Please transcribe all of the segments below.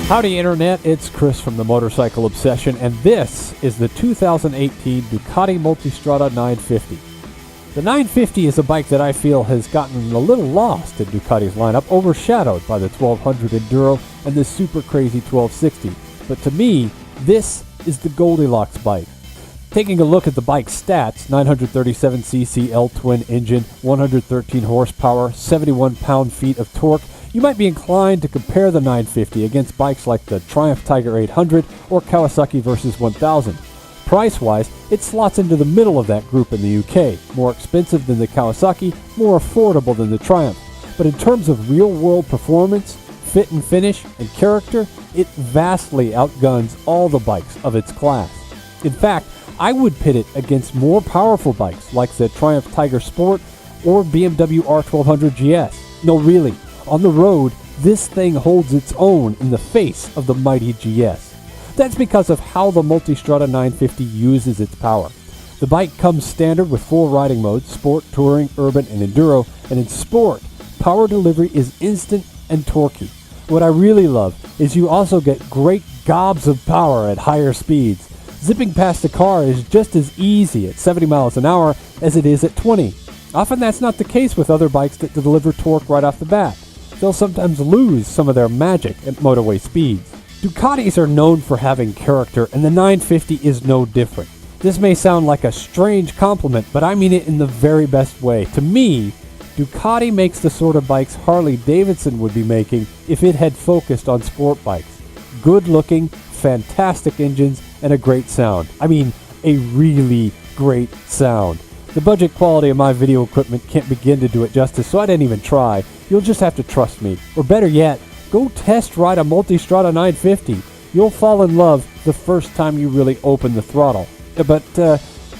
Howdy Internet, it's Chris from the Motorcycle Obsession, and this is the 2018 Ducati Multistrada 950. The 950 is a bike that I feel has gotten a little lost in Ducati's lineup, overshadowed by the 1200 Enduro and the super crazy 1260. But to me, this is the Goldilocks bike. Taking a look at the bike's stats, 937cc L-twin engine, 113 horsepower, 71 pound-feet of torque, you might be inclined to compare the 950 against bikes like the Triumph Tiger 800 or Kawasaki Versys 1000. Price-wise, it slots into the middle of that group in the UK, more expensive than the Kawasaki, more affordable than the Triumph. But in terms of real-world performance, fit and finish, and character, it vastly outguns all the bikes of its class. In fact, I would pit it against more powerful bikes like the Triumph Tiger Sport or BMW R1200 GS. No, really. On the road, this thing holds its own in the face of the mighty GS. That's because of how the Multistrada 950 uses its power. The bike comes standard with 4 riding modes, Sport, Touring, Urban, and Enduro, and in Sport, power delivery is instant and torquey. What I really love is you also get great gobs of power at higher speeds. Zipping past the car is just as easy at 70 miles an hour as it is at 20. Often that's not the case with other bikes that deliver torque right off the bat. They'll sometimes lose some of their magic at motorway speeds. Ducatis are known for having character, and the 950 is no different. This may sound like a strange compliment, but I mean it in the very best way. To me, Ducati makes the sort of bikes Harley-Davidson would be making if it had focused on sport bikes. Good-looking, fantastic engines, and a great sound. I mean, a really great sound. The budget quality of my video equipment can't begin to do it justice, so I didn't even try. You'll just have to trust me. Or better yet, go test ride a Multistrada 950. You'll fall in love the first time you really open the throttle. But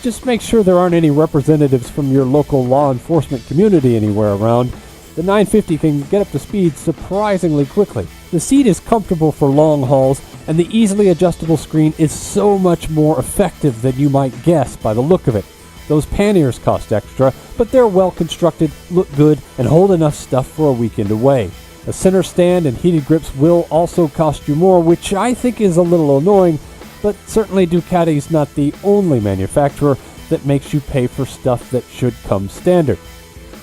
just make sure there aren't any representatives from your local law enforcement community anywhere around. The 950 can get up to speed surprisingly quickly. The seat is comfortable for long hauls, and the easily adjustable screen is so much more effective than you might guess by the look of it. Those panniers cost extra, but they're well constructed, look good, and hold enough stuff for a weekend away. A center stand and heated grips will also cost you more, which I think is a little annoying, but certainly Ducati's not the only manufacturer that makes you pay for stuff that should come standard.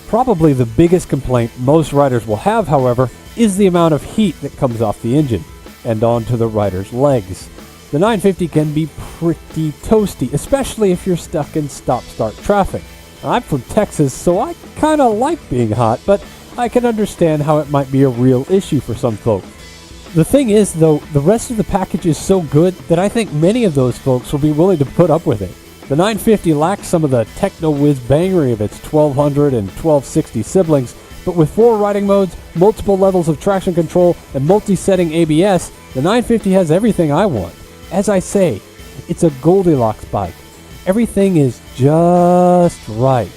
Probably the biggest complaint most riders will have, however, is the amount of heat that comes off the engine and onto the rider's legs. The 950 can be pretty toasty, especially if you're stuck in stop-start traffic. I'm from Texas, so I kind of like being hot, but I can understand how it might be a real issue for some folks. The thing is, though, the rest of the package is so good that I think many of those folks will be willing to put up with it. The 950 lacks some of the techno-whiz bangery of its 1200 and 1260 siblings, but with 4 riding modes, multiple levels of traction control, and multi-setting ABS, the 950 has everything I want. As I say, it's a Goldilocks bike. Everything is just right.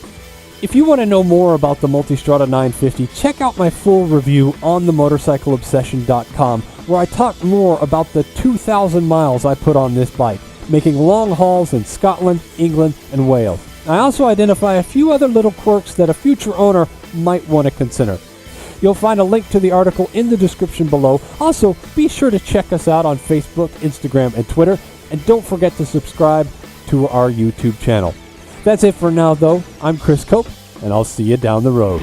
If you want to know more about the Multistrada 950, check out my full review on themotorcycleobsession.com, where I talk more about the 2,000 miles I put on this bike, making long hauls in Scotland, England, and Wales. I also identify a few other little quirks that a future owner might want to consider. You'll find a link to the article in the description below. Also, be sure to check us out on Facebook, Instagram, and Twitter, and don't forget to subscribe to our YouTube channel. That's it for now, though. I'm Chris Cope, and I'll see you down the road.